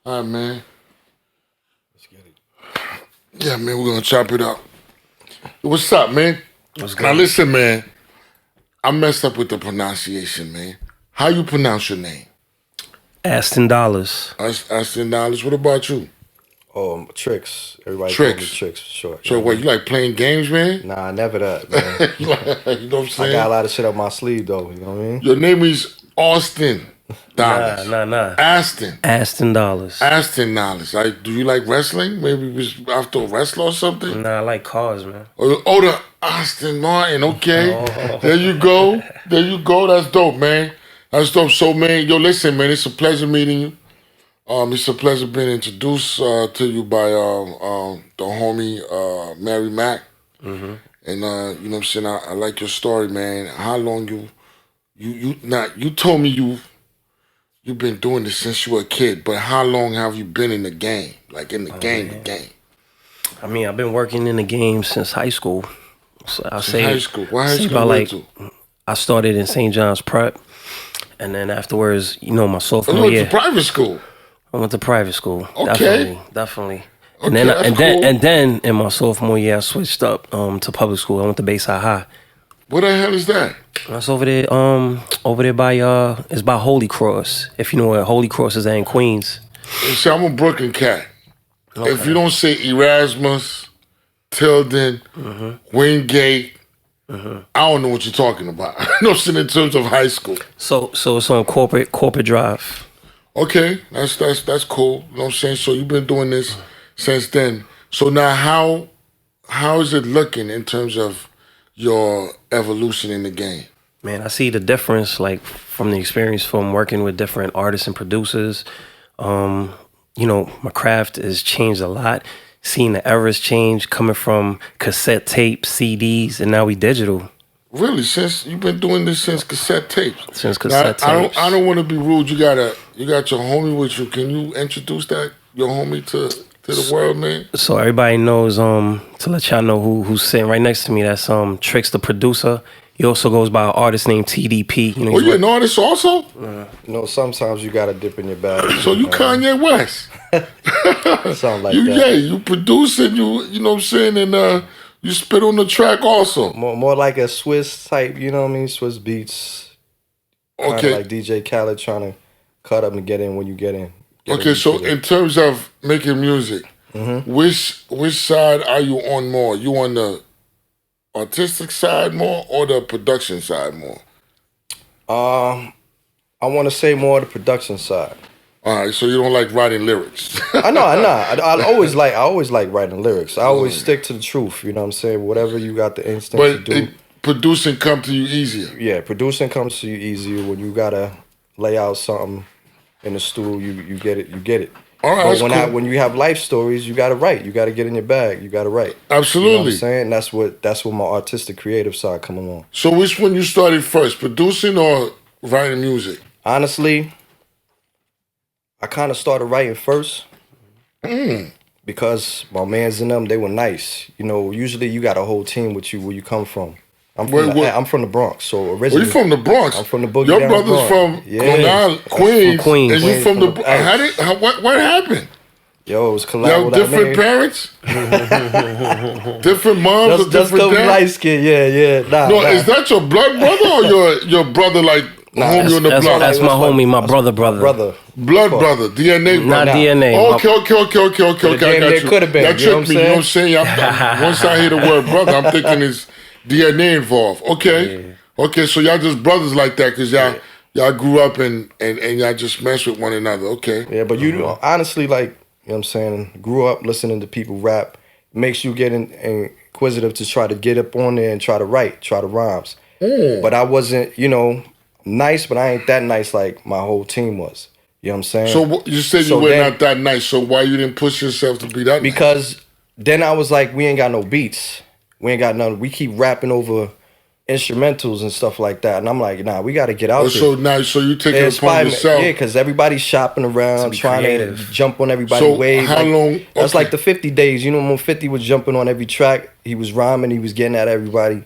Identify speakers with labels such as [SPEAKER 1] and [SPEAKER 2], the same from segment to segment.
[SPEAKER 1] All right, man.
[SPEAKER 2] Let's get it.
[SPEAKER 1] Yeah, man, we're going to chop it up. What's up, man?
[SPEAKER 2] What's good?
[SPEAKER 1] Now, listen, man. I messed up with the pronunciation, man. How you pronounce your name?
[SPEAKER 3] Aston Dollars.
[SPEAKER 1] Aston Dollars. What about you?
[SPEAKER 2] Trix. Everybody
[SPEAKER 1] Trix.
[SPEAKER 2] call me Trix for short.
[SPEAKER 1] So, what, you like playing games, man?
[SPEAKER 2] Nah, never that, man.
[SPEAKER 1] You know what I'm saying?
[SPEAKER 2] I got a lot of shit up my sleeve, though. You know what I mean?
[SPEAKER 1] Your name is Austin Dollars.
[SPEAKER 3] Nah.
[SPEAKER 1] Aston.
[SPEAKER 3] Aston Dollars.
[SPEAKER 1] Aston Dollars. Like, do you like wrestling? Maybe you was after a wrestler or something?
[SPEAKER 3] Nah, I like cars, man.
[SPEAKER 1] Oh, the Aston Martin. Okay.
[SPEAKER 3] Oh.
[SPEAKER 1] There you go. There you go. That's dope, man. That's dope. So, man, yo, listen, man, it's a pleasure meeting you. It's a pleasure being introduced to you by the homie Mary Mack.
[SPEAKER 3] Mm-hmm.
[SPEAKER 1] And you know what I'm saying? I like your story, man. How long you told me you've been doing this since you were a kid, but how long have you been in the game? Like in the game.
[SPEAKER 3] I mean, I've been working in the game since high school. So I'll say
[SPEAKER 1] high school. What high school
[SPEAKER 3] about
[SPEAKER 1] you
[SPEAKER 3] like
[SPEAKER 1] went to?
[SPEAKER 3] I started in St. John's Prep, and then afterwards, you know, my
[SPEAKER 1] You
[SPEAKER 3] sophomore
[SPEAKER 1] went
[SPEAKER 3] year,
[SPEAKER 1] to private school.
[SPEAKER 3] I went to private school.
[SPEAKER 1] Okay.
[SPEAKER 3] Definitely.
[SPEAKER 1] Okay,
[SPEAKER 3] And then in my sophomore year, I switched up to public school. I went to Bayside High.
[SPEAKER 1] What the hell is that?
[SPEAKER 3] That's over there by it's by Holy Cross. If you know where Holy Cross is at in Queens.
[SPEAKER 1] See, I'm a Brooklyn cat.
[SPEAKER 3] Okay.
[SPEAKER 1] If you don't say Erasmus, Tilden, Wingate, I don't know what you're talking about. You know what I'm saying, in terms of high school.
[SPEAKER 3] So it's on corporate drive.
[SPEAKER 1] Okay, that's cool. You know what I'm saying? So you've been doing this since then. So now how is it looking in terms of your evolution in the game?
[SPEAKER 3] Man, I see the difference, like, from the experience from working with different artists and producers. You know, my craft has changed a lot. Seeing the eras change, coming from cassette tapes, CDs, and now we digital.
[SPEAKER 1] Really, since you've been doing this since cassette tapes.
[SPEAKER 3] Since cassette tapes.
[SPEAKER 1] I don't want to be rude. You got your homie with you. Can you introduce your homie to the world, man?
[SPEAKER 3] So everybody knows, to let y'all know who's sitting right next to me, that's Trix, the producer. He also goes by an artist named TDP. You know,
[SPEAKER 1] Oh, you're an artist also?
[SPEAKER 2] You know, sometimes you gotta dip in your bag.
[SPEAKER 1] So you Kanye West.
[SPEAKER 2] Something like
[SPEAKER 1] You
[SPEAKER 2] that.
[SPEAKER 1] you produce and you know what I'm saying, and you spit on the track also.
[SPEAKER 2] More like a Swiss type, you know what I mean? Swiss beats. Kinda
[SPEAKER 1] Okay.
[SPEAKER 2] like DJ Khaled trying to cut up and get in when you get in.
[SPEAKER 1] Okay, so in terms of making music, which side are you on more? You on the artistic side more or the production side more?
[SPEAKER 2] I want to say more the production side.
[SPEAKER 1] All right, so you don't like writing lyrics.
[SPEAKER 2] I know. I always like writing lyrics. I always stick to the truth. You know what I'm saying? Whatever you got the instinct to
[SPEAKER 1] But
[SPEAKER 2] do.
[SPEAKER 1] producing come to you easier.
[SPEAKER 2] Yeah, producing comes to you easier when you gotta lay out something in the stool. You get it. You get it.
[SPEAKER 1] All right,
[SPEAKER 2] But
[SPEAKER 1] that's cool.
[SPEAKER 2] when you have life stories, you gotta write. You gotta get in your bag. You gotta write.
[SPEAKER 1] Absolutely.
[SPEAKER 2] You know what I'm saying? That's what my artistic, creative side come along.
[SPEAKER 1] So which one you started first, producing or writing music?
[SPEAKER 2] Honestly, I kind of started writing first because my mans and them, they were nice. You know, usually you got a whole team with you where you come from. I'm from the Bronx, so
[SPEAKER 1] Well,
[SPEAKER 2] originally.
[SPEAKER 1] you from the Bronx.
[SPEAKER 2] I'm from the Boogie
[SPEAKER 1] Your
[SPEAKER 2] Down
[SPEAKER 1] brother's
[SPEAKER 2] Bronx.
[SPEAKER 1] from
[SPEAKER 2] Yeah.
[SPEAKER 1] Long Island, Queens,
[SPEAKER 3] From Queens.
[SPEAKER 1] and you from the.
[SPEAKER 2] From the
[SPEAKER 1] What happened?
[SPEAKER 2] Yo, it was
[SPEAKER 1] You have
[SPEAKER 2] collateral.
[SPEAKER 1] different parents, different moms, or
[SPEAKER 2] Just
[SPEAKER 1] different
[SPEAKER 2] come light
[SPEAKER 1] dads.
[SPEAKER 2] skin, yeah. Nah,
[SPEAKER 1] No,
[SPEAKER 2] nah.
[SPEAKER 1] is that your blood brother or your brother like homie on the block?
[SPEAKER 3] That's my homie, my brother.
[SPEAKER 2] brother.
[SPEAKER 1] Blood brother, DNA
[SPEAKER 3] Not
[SPEAKER 1] brother.
[SPEAKER 3] DNA.
[SPEAKER 1] Okay. I got
[SPEAKER 2] DNA
[SPEAKER 1] you.
[SPEAKER 2] could've been,
[SPEAKER 1] That
[SPEAKER 2] you know
[SPEAKER 1] tricked me.
[SPEAKER 2] what
[SPEAKER 1] You know
[SPEAKER 2] I'm
[SPEAKER 1] what I'm saying? Once I hear the word brother, I'm thinking it's DNA involved. Okay. So y'all just brothers like that because y'all grew up and y'all just mess with one another. Okay.
[SPEAKER 2] Yeah, but you honestly, like, you know what I'm saying, grew up listening to people rap, makes you get inquisitive to try to get up on there and try to rhymes. But I wasn't, nice, but I ain't that nice like my whole team was. You know what I'm saying?
[SPEAKER 1] So you said you were not that nice. So why you didn't push yourself to be that nice?
[SPEAKER 2] Because then I was like, we ain't got no beats. We ain't got nothing. We keep rapping over instrumentals and stuff like that. And I'm like, nah, we got to get out there.
[SPEAKER 1] So now, so you take it upon yourself.
[SPEAKER 2] Yeah, because everybody's shopping around, trying
[SPEAKER 3] creative.
[SPEAKER 2] to jump on everybody's wave.
[SPEAKER 1] How long?
[SPEAKER 2] That's like the 50 days. You know, when 50 was jumping on every track, he was rhyming, he was getting at everybody. You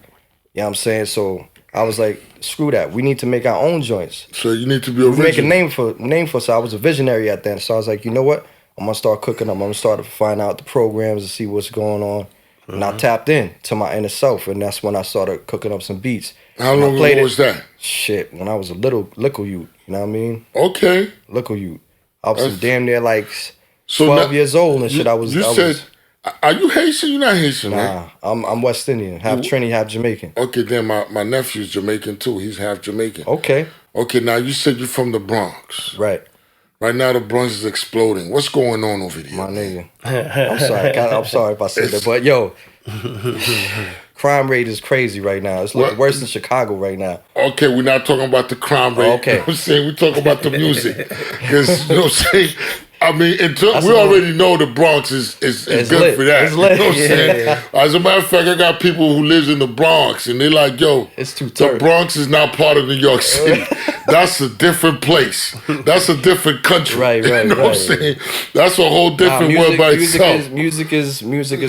[SPEAKER 2] know what I'm saying? So I was like, screw that. We need to make our own joints.
[SPEAKER 1] So you need to be
[SPEAKER 2] We
[SPEAKER 1] original.
[SPEAKER 2] make a name for. So I was a visionary at that. So I was like, you know what? I'm gonna start cooking them. I'm gonna start to find out the programs and see what's going on. And I tapped in to my inner self, and that's when I started cooking up some beats.
[SPEAKER 1] How
[SPEAKER 2] And I
[SPEAKER 1] long
[SPEAKER 2] played
[SPEAKER 1] ago
[SPEAKER 2] it-
[SPEAKER 1] was that?
[SPEAKER 2] Shit, when I was a little youth, you know what I mean?
[SPEAKER 1] Okay.
[SPEAKER 2] Little youth. I was
[SPEAKER 1] That's-
[SPEAKER 2] damn near like
[SPEAKER 1] So
[SPEAKER 2] 12
[SPEAKER 1] now-
[SPEAKER 2] years old and shit. I was.
[SPEAKER 1] You
[SPEAKER 2] I
[SPEAKER 1] said,
[SPEAKER 2] was,
[SPEAKER 1] are you Haitian? You're not Haitian, man.
[SPEAKER 2] nah, I'm West Indian, half Trini, half Jamaican.
[SPEAKER 1] Okay, then my nephew's Jamaican too. He's half Jamaican.
[SPEAKER 2] Okay,
[SPEAKER 1] Okay, now you said you're from the Bronx.
[SPEAKER 2] right,
[SPEAKER 1] Right now the Bronx is exploding. What's going on over there?
[SPEAKER 2] my nigga. I'm sorry if I said that, but yo, crime rate is crazy right now. It's
[SPEAKER 1] What?
[SPEAKER 2] worse than Chicago right now.
[SPEAKER 1] Okay, we're not talking about the crime rate.
[SPEAKER 2] Okay.
[SPEAKER 1] You know what I'm saying? We're talking about the music. Because, you know what I'm saying? I mean,
[SPEAKER 2] That's
[SPEAKER 1] we
[SPEAKER 2] a-
[SPEAKER 1] already know the Bronx is good
[SPEAKER 2] lit.
[SPEAKER 1] for that.
[SPEAKER 2] It's lit.
[SPEAKER 1] You know what I'm saying? As a matter of fact, I got people who lives in the Bronx, and they're like, yo,
[SPEAKER 2] It's too
[SPEAKER 1] the
[SPEAKER 2] turn.
[SPEAKER 1] Bronx is not part of New York City. That's a different place. That's a different country.
[SPEAKER 2] Right,
[SPEAKER 1] You know what I'm
[SPEAKER 2] right.
[SPEAKER 1] saying? That's a whole different world by itself.
[SPEAKER 2] Music is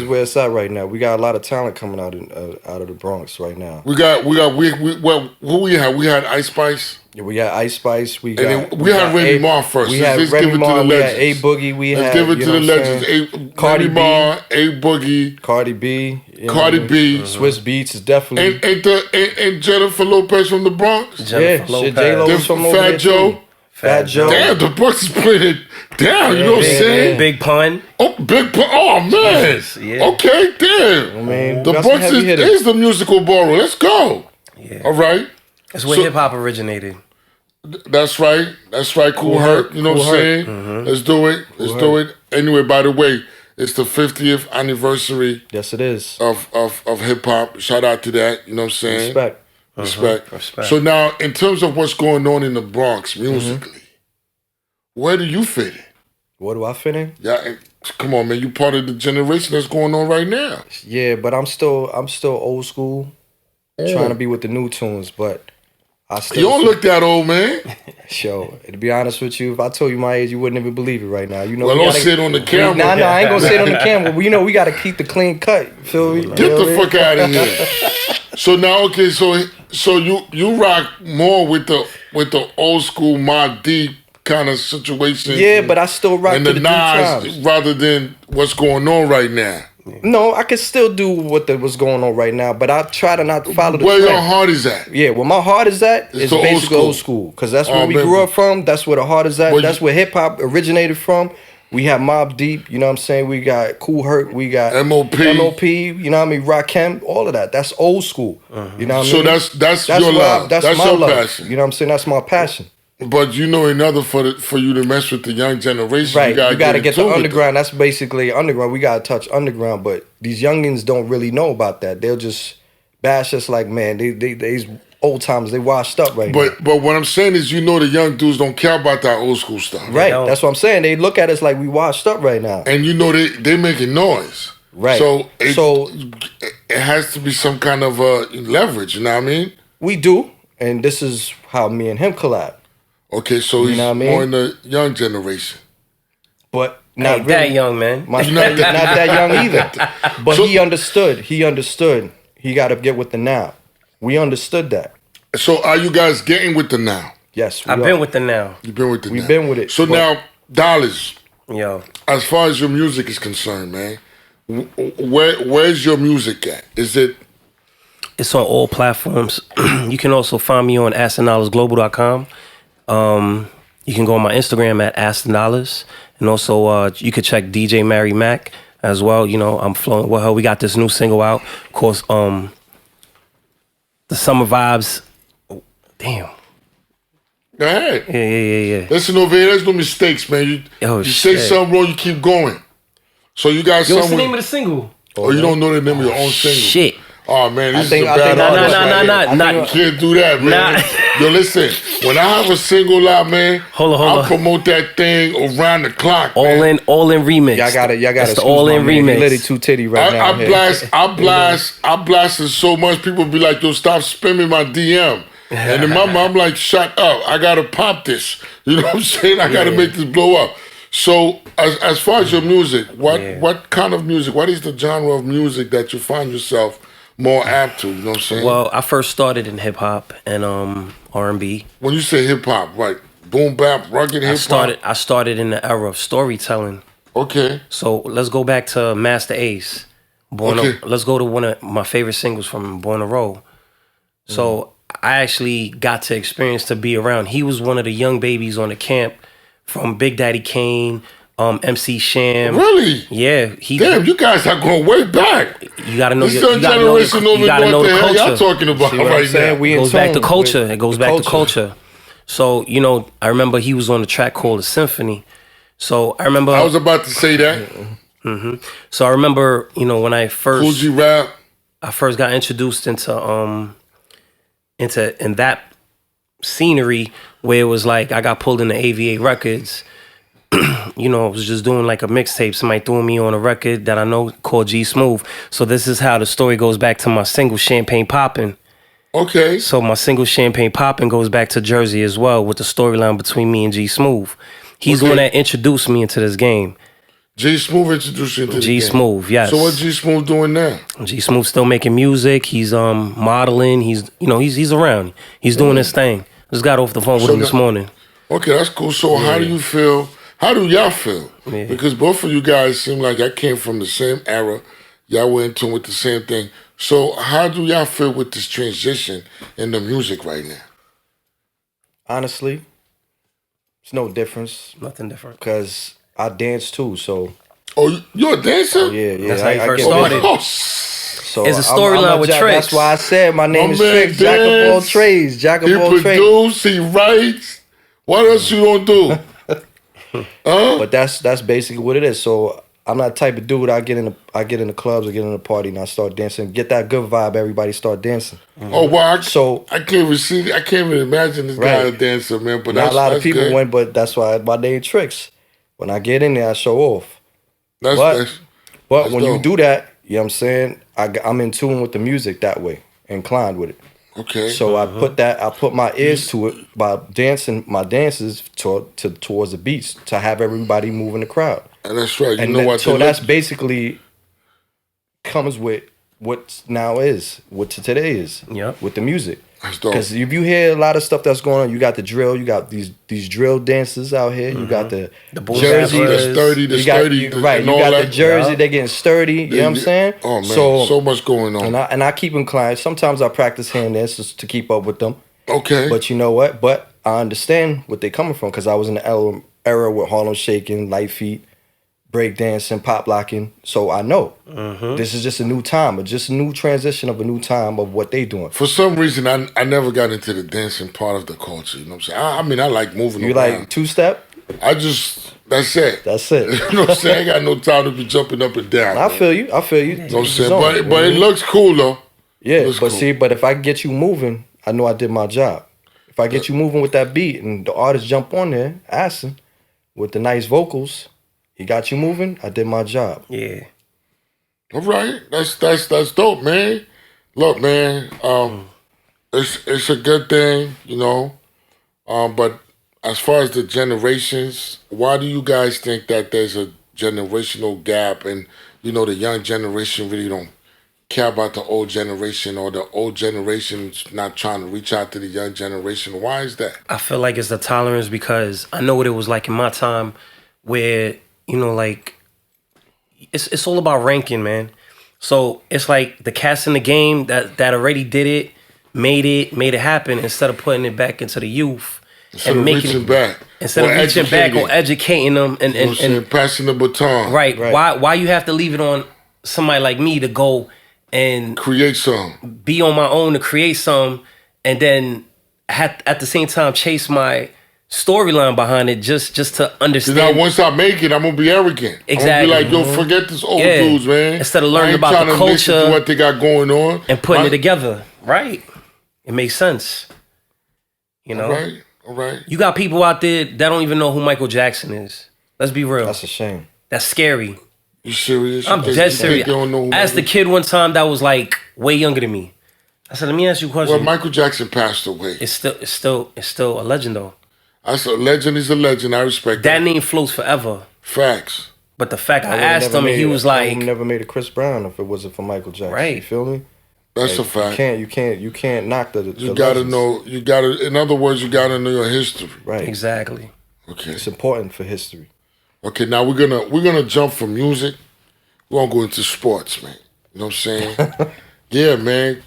[SPEAKER 2] where it's at right now. We got a lot of talent coming out of the Bronx right now.
[SPEAKER 1] Well, who we had? We had Ice Spice.
[SPEAKER 2] Yeah, we got Ice Spice. We got
[SPEAKER 1] then we had Remy Ma first.
[SPEAKER 2] We
[SPEAKER 1] Let's
[SPEAKER 2] had
[SPEAKER 1] give
[SPEAKER 2] Remy
[SPEAKER 1] it to
[SPEAKER 2] Ma.
[SPEAKER 1] the
[SPEAKER 2] We had A
[SPEAKER 1] legends.
[SPEAKER 2] Boogie. We
[SPEAKER 1] Let's
[SPEAKER 2] had
[SPEAKER 1] give it
[SPEAKER 2] you
[SPEAKER 1] to
[SPEAKER 2] know
[SPEAKER 1] the
[SPEAKER 2] what I'm saying?
[SPEAKER 1] legends.
[SPEAKER 2] Cardi
[SPEAKER 1] Remy
[SPEAKER 2] B.
[SPEAKER 1] Ma, A Boogie,
[SPEAKER 2] Cardi B. You know
[SPEAKER 1] Cardi
[SPEAKER 2] what I mean?
[SPEAKER 1] B.
[SPEAKER 2] Swiss Beats is definitely.
[SPEAKER 1] Ain't Jennifer Lopez from the Bronx?
[SPEAKER 3] Jennifer
[SPEAKER 2] Yeah, shit,
[SPEAKER 3] Lopez.
[SPEAKER 2] J-Lo was from over
[SPEAKER 1] Fat
[SPEAKER 2] there,
[SPEAKER 1] Joe.
[SPEAKER 2] too. Fat Joe.
[SPEAKER 1] Damn, the Bronx is putting it down. You know what I'm
[SPEAKER 2] Yeah,
[SPEAKER 1] saying?
[SPEAKER 3] Big Pun.
[SPEAKER 1] Oh, oh man.
[SPEAKER 3] Jesus, yeah.
[SPEAKER 1] Okay, damn.
[SPEAKER 2] I mean,
[SPEAKER 1] The
[SPEAKER 2] we got some
[SPEAKER 1] Bronx
[SPEAKER 2] heavy hitters.
[SPEAKER 1] is the musical borough. Let's go.
[SPEAKER 3] Yeah.
[SPEAKER 1] All right.
[SPEAKER 3] That's where
[SPEAKER 1] So-
[SPEAKER 3] hip hop originated.
[SPEAKER 1] That's right. That's right. Cool Herc. You know what I'm saying? Let's do it. Let's do it. Anyway, by the way, it's the 50th anniversary
[SPEAKER 2] Yes, it is.
[SPEAKER 1] of hip hop. Shout out to that. You know what I'm saying?
[SPEAKER 2] Respect.
[SPEAKER 1] Respect. So now, in terms of what's going on in the Bronx musically, where do you fit in?
[SPEAKER 2] What do I fit in?
[SPEAKER 1] Yeah, come on, man. You part of the generation that's going on right now.
[SPEAKER 2] Yeah, but I'm still old school, trying to be with the new tunes. But I still.
[SPEAKER 1] You don't look that old, man.
[SPEAKER 2] Show. To be honest with you, if I told you my age, you wouldn't even believe it right now. You know.
[SPEAKER 1] Well,
[SPEAKER 2] we
[SPEAKER 1] don't
[SPEAKER 2] gotta-
[SPEAKER 1] sit on the camera.
[SPEAKER 2] Nah, I ain't gonna sit on the camera. But you know, we gotta keep the clean cut. You feel me?
[SPEAKER 1] Get the fuck out of here. So now, okay, so you rock more with the old school Mobb Deep kind of situation.
[SPEAKER 2] Yeah, but I still rock
[SPEAKER 1] and
[SPEAKER 2] to
[SPEAKER 1] the
[SPEAKER 2] the new
[SPEAKER 1] Nas
[SPEAKER 2] times.
[SPEAKER 1] rather than what's going on right now.
[SPEAKER 2] No, I can still do what's going on right now, but I try to not follow the
[SPEAKER 1] Where your
[SPEAKER 2] trend.
[SPEAKER 1] heart is at.
[SPEAKER 2] Yeah, where my heart is at
[SPEAKER 1] It's
[SPEAKER 2] is
[SPEAKER 1] the old
[SPEAKER 2] basically
[SPEAKER 1] school.
[SPEAKER 2] old school. Because that's
[SPEAKER 1] Oh,
[SPEAKER 2] where we
[SPEAKER 1] man.
[SPEAKER 2] grew up from. That's where the heart is at.
[SPEAKER 1] Well,
[SPEAKER 2] That's where hip hop originated from. We have Mobb Deep, you know what I'm saying? We got Cool Herc, we got
[SPEAKER 1] MOP.
[SPEAKER 2] you know what I mean? Rakim, all of that. That's old school. You know what I
[SPEAKER 1] So
[SPEAKER 2] mean?
[SPEAKER 1] that's your
[SPEAKER 2] what
[SPEAKER 1] love. That's
[SPEAKER 2] my
[SPEAKER 1] your
[SPEAKER 2] love.
[SPEAKER 1] passion.
[SPEAKER 2] You know what I'm saying? That's my passion.
[SPEAKER 1] But you know, in order for you to mess with the young generation,
[SPEAKER 2] Right.
[SPEAKER 1] you gotta
[SPEAKER 2] get
[SPEAKER 1] in
[SPEAKER 2] the
[SPEAKER 1] tune with
[SPEAKER 2] underground. That's basically underground. We gotta touch underground, but these youngins don't really know about that. They'll just bash us like, man, these old timers, they washed up right now.
[SPEAKER 1] But what I'm saying is, you know, the young dudes don't care about that old school stuff.
[SPEAKER 2] Right.
[SPEAKER 3] don't.
[SPEAKER 2] That's what I'm saying. They look at us like we washed up right now.
[SPEAKER 1] And you know they making noise.
[SPEAKER 2] Right.
[SPEAKER 1] So
[SPEAKER 2] So-
[SPEAKER 1] it has to be some kind of leverage. You know what I mean?
[SPEAKER 2] We do, and this is how me and him collab.
[SPEAKER 1] Okay, so he's
[SPEAKER 2] know what I mean?
[SPEAKER 1] more in the young generation.
[SPEAKER 2] But
[SPEAKER 3] Not
[SPEAKER 2] not
[SPEAKER 3] Ain't
[SPEAKER 2] really.
[SPEAKER 3] that young, man.
[SPEAKER 2] Not that young either. But
[SPEAKER 1] So-
[SPEAKER 2] he understood. He got to get with the now. We understood that.
[SPEAKER 1] So are you guys getting with the now?
[SPEAKER 2] Yes, we
[SPEAKER 3] I've
[SPEAKER 2] are.
[SPEAKER 3] been with the now.
[SPEAKER 1] You've been with the
[SPEAKER 2] We've
[SPEAKER 1] now.
[SPEAKER 2] been with it,
[SPEAKER 1] So
[SPEAKER 2] but-
[SPEAKER 1] now, Dollars,
[SPEAKER 3] Yo.
[SPEAKER 1] as far as your music is concerned, man, where's your music at? Is it
[SPEAKER 3] It's on all platforms. You can also find me on AstonDollarsGlobal.com. You can go on my Instagram at AstonDollars. And also you could check DJ Mary Mac as well. You know, I'm flowing with her. We got this new single out. Of course, the Summer Vibes. Oh, damn.
[SPEAKER 1] Go ahead.
[SPEAKER 3] Yeah.
[SPEAKER 1] Listen over here, there's no mistakes, man. You
[SPEAKER 3] Oh,
[SPEAKER 1] say
[SPEAKER 3] shit.
[SPEAKER 1] something wrong, you keep going. So you got
[SPEAKER 3] Yo, what's the
[SPEAKER 1] something.
[SPEAKER 3] name of the single?
[SPEAKER 1] Oh, you don't know the name of your own single.
[SPEAKER 3] Shit.
[SPEAKER 1] Oh man, this
[SPEAKER 2] think-
[SPEAKER 1] is a
[SPEAKER 2] I
[SPEAKER 1] bad
[SPEAKER 2] think-
[SPEAKER 1] artist. right here.
[SPEAKER 3] Nah.
[SPEAKER 1] You can't do that, man.
[SPEAKER 3] Nah.
[SPEAKER 1] Yo, listen. When I have a single out, man,
[SPEAKER 3] Hold
[SPEAKER 1] I'll
[SPEAKER 3] on.
[SPEAKER 1] promote that thing around the clock.
[SPEAKER 3] All
[SPEAKER 1] man.
[SPEAKER 3] in remix.
[SPEAKER 2] Y'all got it.
[SPEAKER 3] That's the all in
[SPEAKER 2] He
[SPEAKER 3] remix.
[SPEAKER 2] litty too titty right now.
[SPEAKER 1] I blast it so much. People be like, "Yo, stop spamming my DM." And in my mind, I'm like, "Shut up! I gotta pop this." You know what I'm saying? I gotta make this blow up. So, as far as your music, what kind of music? What is the genre of music that you find yourself more apt to? You know what I'm saying?
[SPEAKER 3] Well, I first started in hip hop and R&B.
[SPEAKER 1] When you say hip hop, right? Boom bap, rugged hip hop.
[SPEAKER 3] I started in the era of storytelling.
[SPEAKER 1] Okay.
[SPEAKER 3] So let's go back to Master Ace. Let's go to one of my favorite singles from Born to Roll. So I actually got to experience to be around. He was one of the young babies on the camp from Big Daddy Kane, MC Sham.
[SPEAKER 1] Really?
[SPEAKER 3] Yeah.
[SPEAKER 1] Damn, you guys are going way back.
[SPEAKER 3] You gotta know
[SPEAKER 1] This
[SPEAKER 3] your, you gotta know,
[SPEAKER 1] generation
[SPEAKER 3] you gotta know
[SPEAKER 1] what
[SPEAKER 3] the
[SPEAKER 1] the hell y'all
[SPEAKER 3] culture.
[SPEAKER 1] talking about
[SPEAKER 2] See what I'm
[SPEAKER 1] right
[SPEAKER 2] saying?
[SPEAKER 1] now.
[SPEAKER 2] We
[SPEAKER 3] It
[SPEAKER 2] in
[SPEAKER 3] goes back to
[SPEAKER 2] tune
[SPEAKER 3] culture.
[SPEAKER 2] with
[SPEAKER 3] It goes
[SPEAKER 2] the
[SPEAKER 3] back to culture. So, you know, I remember he was on the track called The Symphony. So I remember
[SPEAKER 1] I was about to say that.
[SPEAKER 3] So I remember, you know, when I first
[SPEAKER 1] Fuji rap.
[SPEAKER 3] got introduced into that scenery where it was like I got pulled into AVA Records. You know, I was just doing like a mixtape. Somebody threw me on a record that I know called G Smooth. So this is how the story goes back to my single Champagne Poppin'.
[SPEAKER 1] Okay.
[SPEAKER 3] So my single Champagne Poppin' goes back to Jersey as well with the storyline between me and G Smooth. He's the one that introduced me into this game.
[SPEAKER 1] G Smooth introduced you to the
[SPEAKER 3] G
[SPEAKER 1] game.
[SPEAKER 3] Smooth, yes.
[SPEAKER 1] So what G Smooth doing now?
[SPEAKER 3] G Smooth still making music. He's modeling. He's around. He's doing his thing. Just got off the phone with him this morning.
[SPEAKER 1] Okay, that's cool. So how do you feel? How do y'all feel?
[SPEAKER 3] Yeah.
[SPEAKER 1] Because both of you guys seem like I came from the same era. Y'all were in tune with the same thing. So how do y'all feel with this transition in the music right now?
[SPEAKER 2] Honestly, it's no difference
[SPEAKER 3] Nothing different.
[SPEAKER 2] because I dance too. So
[SPEAKER 1] Oh, you're a dancer?
[SPEAKER 2] yeah.
[SPEAKER 3] That's how you first
[SPEAKER 2] get
[SPEAKER 3] started.
[SPEAKER 2] it.
[SPEAKER 1] Oh,
[SPEAKER 2] So
[SPEAKER 3] It's a
[SPEAKER 2] I'm
[SPEAKER 3] storyline with
[SPEAKER 2] Jack.
[SPEAKER 3] Trix.
[SPEAKER 2] That's why I said my name is
[SPEAKER 1] man
[SPEAKER 2] Trix. Jack of all
[SPEAKER 1] dance.
[SPEAKER 2] trades. Jack
[SPEAKER 1] he
[SPEAKER 2] of all trades.
[SPEAKER 1] produce, he writes. What else you don't do?
[SPEAKER 2] But that's basically what it is. So I'm not the type of dude. I get in the clubs, I get in the party, and I start dancing. Get that good vibe. Everybody start dancing.
[SPEAKER 1] Oh, wow.
[SPEAKER 2] So
[SPEAKER 1] I can't even see. I can't even imagine this guy a dancer, man. But
[SPEAKER 2] not
[SPEAKER 1] that's
[SPEAKER 2] a lot of
[SPEAKER 1] that's
[SPEAKER 2] people
[SPEAKER 1] good.
[SPEAKER 2] went, but that's why my name Trix. When I get in there, I show off.
[SPEAKER 1] That's,
[SPEAKER 2] But
[SPEAKER 1] that's
[SPEAKER 2] when you
[SPEAKER 1] dope.
[SPEAKER 2] do that, you know what I'm saying? I'm in tune with the music that way, inclined with it.
[SPEAKER 1] okay.
[SPEAKER 2] So I put my ears to it by dancing my dances towards the beats to have everybody move in the crowd.
[SPEAKER 1] And that's right. You
[SPEAKER 2] And
[SPEAKER 1] know
[SPEAKER 2] that-
[SPEAKER 1] what?
[SPEAKER 2] so
[SPEAKER 1] they
[SPEAKER 2] that's
[SPEAKER 1] look-
[SPEAKER 2] basically comes with what now is, what today is,
[SPEAKER 3] Yep.
[SPEAKER 2] with the music.
[SPEAKER 1] That's dope.
[SPEAKER 2] Because if you hear a lot of stuff that's going on, you got the drill, you got these drill dances out here, you got the
[SPEAKER 3] boom
[SPEAKER 1] Jersey,
[SPEAKER 3] bap
[SPEAKER 1] the
[SPEAKER 3] brothers.
[SPEAKER 1] sturdy,
[SPEAKER 2] you got, right,
[SPEAKER 1] and
[SPEAKER 2] you
[SPEAKER 1] all
[SPEAKER 2] got the
[SPEAKER 1] that.
[SPEAKER 2] Jersey,
[SPEAKER 3] Yeah.
[SPEAKER 2] they're getting sturdy, you know what I'm saying?
[SPEAKER 1] Oh man, so much going on.
[SPEAKER 2] And I keep inclined. Sometimes I practice hand dances to keep up with them.
[SPEAKER 1] Okay.
[SPEAKER 2] But you know what? But I understand what they're coming from because I was in the era with Harlem Shaking, Light Feet, break dancing, pop locking. So I know this is just a new time, but just a new transition of a new time of what they doing.
[SPEAKER 1] For some reason, I never got into the dancing part of the culture. You know what I'm saying? I mean, I like moving
[SPEAKER 2] You
[SPEAKER 1] around.
[SPEAKER 2] like two-step?
[SPEAKER 1] That's it.
[SPEAKER 2] That's it.
[SPEAKER 1] You know what I'm saying? I ain't got no time to be jumping up and down.
[SPEAKER 2] I
[SPEAKER 1] man.
[SPEAKER 2] feel you. I feel you.
[SPEAKER 1] You know what I'm saying? But it looks cool though.
[SPEAKER 2] Yeah,
[SPEAKER 1] looks
[SPEAKER 2] but
[SPEAKER 1] cool.
[SPEAKER 2] see, but if I get you moving, I know I did my job. If I get you moving with that beat and the artist jump on there, Aston, with the nice vocals, he got you moving, I did my job.
[SPEAKER 3] Yeah.
[SPEAKER 1] All right, that's dope, man. Look, man, it's a good thing, you know. But as far as the generations, why do you guys think that there's a generational gap, and you know the young generation really don't care about the old generation, or the old generation's not trying to reach out to the young generation? Why is that?
[SPEAKER 3] I feel like it's the tolerance because I know what it was like in my time where, you know, like it's all about ranking, man. So it's like the cats in the game that already did it, made it happen instead of putting it back into the youth.
[SPEAKER 1] Instead of reaching back.
[SPEAKER 3] Instead
[SPEAKER 1] Or
[SPEAKER 3] of reaching back
[SPEAKER 1] educating.
[SPEAKER 3] or educating them
[SPEAKER 1] You know what I'm saying?
[SPEAKER 3] and
[SPEAKER 1] Passing the baton.
[SPEAKER 3] right.
[SPEAKER 2] Right.
[SPEAKER 3] Why you have to leave it on somebody like me to go and
[SPEAKER 1] Create some.
[SPEAKER 3] be on my own to create some and then at the same time chase my storyline behind it just to
[SPEAKER 1] Cause now
[SPEAKER 3] understand.
[SPEAKER 1] once I make it, I'm gonna be arrogant.
[SPEAKER 3] Exactly.
[SPEAKER 1] I'm gonna be like, yo, forget this old
[SPEAKER 3] Yeah.
[SPEAKER 1] dudes, man.
[SPEAKER 3] Instead of learning
[SPEAKER 1] I ain't
[SPEAKER 3] about
[SPEAKER 1] trying
[SPEAKER 3] the
[SPEAKER 1] to listen
[SPEAKER 3] culture
[SPEAKER 1] to what they got going on
[SPEAKER 3] and putting
[SPEAKER 1] My-
[SPEAKER 3] it together. Right. It makes sense. You know?
[SPEAKER 1] All right.
[SPEAKER 3] You got people out there that don't even know who Michael Jackson is. Let's be real.
[SPEAKER 2] That's a shame.
[SPEAKER 3] That's scary.
[SPEAKER 1] You serious?
[SPEAKER 3] I'm
[SPEAKER 1] You think-
[SPEAKER 3] dead
[SPEAKER 1] you think
[SPEAKER 3] serious.
[SPEAKER 1] they don't know who
[SPEAKER 3] I asked the
[SPEAKER 1] Michael-
[SPEAKER 3] kid one time that was like way younger than me. I said, let me ask you a question.
[SPEAKER 1] Well, Michael Jackson passed away.
[SPEAKER 3] It's still a legend though.
[SPEAKER 1] That's a legend. Is a legend. I respect
[SPEAKER 3] That
[SPEAKER 1] that.
[SPEAKER 3] name floats forever.
[SPEAKER 1] Facts.
[SPEAKER 3] But the fact I
[SPEAKER 2] would've
[SPEAKER 3] asked
[SPEAKER 2] never
[SPEAKER 3] him and he
[SPEAKER 2] made it.
[SPEAKER 3] was
[SPEAKER 2] I
[SPEAKER 3] like,
[SPEAKER 2] would've never made a Chris Brown if it wasn't for Michael Jackson.
[SPEAKER 3] Right.
[SPEAKER 2] You feel me?
[SPEAKER 1] That's a fact.
[SPEAKER 2] You can't knock the
[SPEAKER 1] You gotta
[SPEAKER 2] legends.
[SPEAKER 1] know. You gotta. In other words, you gotta know your history.
[SPEAKER 2] Right.
[SPEAKER 3] Exactly.
[SPEAKER 1] Okay.
[SPEAKER 2] It's important for history.
[SPEAKER 1] Okay. Now we're gonna jump from music. We're gonna go into sports, man. You know what I'm saying? Yeah, man.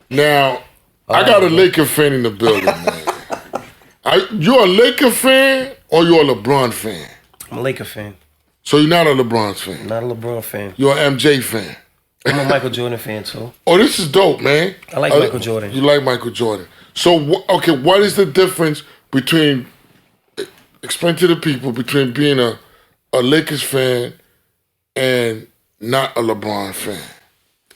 [SPEAKER 1] Now I got a Laker fan in the building, man. You a Laker fan or you a LeBron fan?
[SPEAKER 3] I'm a Laker fan.
[SPEAKER 1] So you're not a LeBron fan.
[SPEAKER 3] Not a LeBron fan.
[SPEAKER 1] You're an MJ fan.
[SPEAKER 3] I'm a Michael Jordan fan too.
[SPEAKER 1] Oh, this is dope, man.
[SPEAKER 3] I like Michael Jordan.
[SPEAKER 1] You like Michael Jordan. So, okay, what is the difference between, explain to the people, between being a Lakers fan and not a LeBron fan?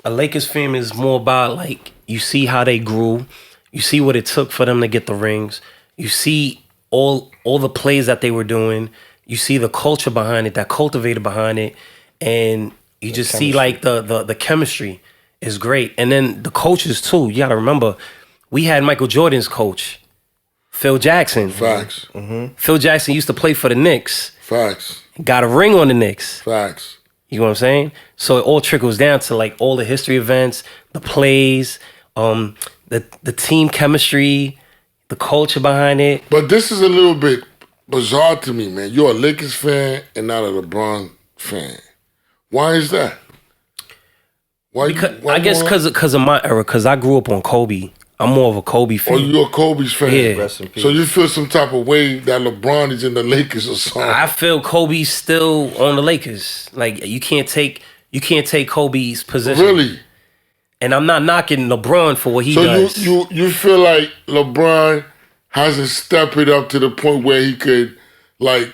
[SPEAKER 3] A Lakers fan is more about, like, you see how they grew. You see what it took for them to get the rings. You see all the plays that they were doing. You see the culture behind it, that cultivated behind it. And you just see, like, the chemistry is great. And then the coaches, too. You got to remember, we had Michael Jordan's coach, Phil Jackson.
[SPEAKER 1] Facts.
[SPEAKER 3] Phil Jackson used to play for the Knicks.
[SPEAKER 1] Facts.
[SPEAKER 3] Got a ring on the Knicks.
[SPEAKER 1] Facts.
[SPEAKER 3] You know what I'm saying? So it all trickles down to, like, all the history events, the plays, the team chemistry, the culture behind it.
[SPEAKER 1] But this is a little bit bizarre to me, man. You're a Lakers fan and not a LeBron fan. Why is that? Why
[SPEAKER 3] I guess because of my era, because I grew up on Kobe. I'm more of a Kobe fan.
[SPEAKER 1] Oh, you're a Kobe's fan.
[SPEAKER 3] Yeah.
[SPEAKER 2] Rest in peace.
[SPEAKER 1] So you feel some type of way that LeBron is in the Lakers or something?
[SPEAKER 3] I feel Kobe's still on the Lakers. Like, you can't take Kobe's position.
[SPEAKER 1] Really?
[SPEAKER 3] And I'm not knocking LeBron for what he does.
[SPEAKER 1] So you feel like LeBron hasn't stepped it up to the point where he could, like,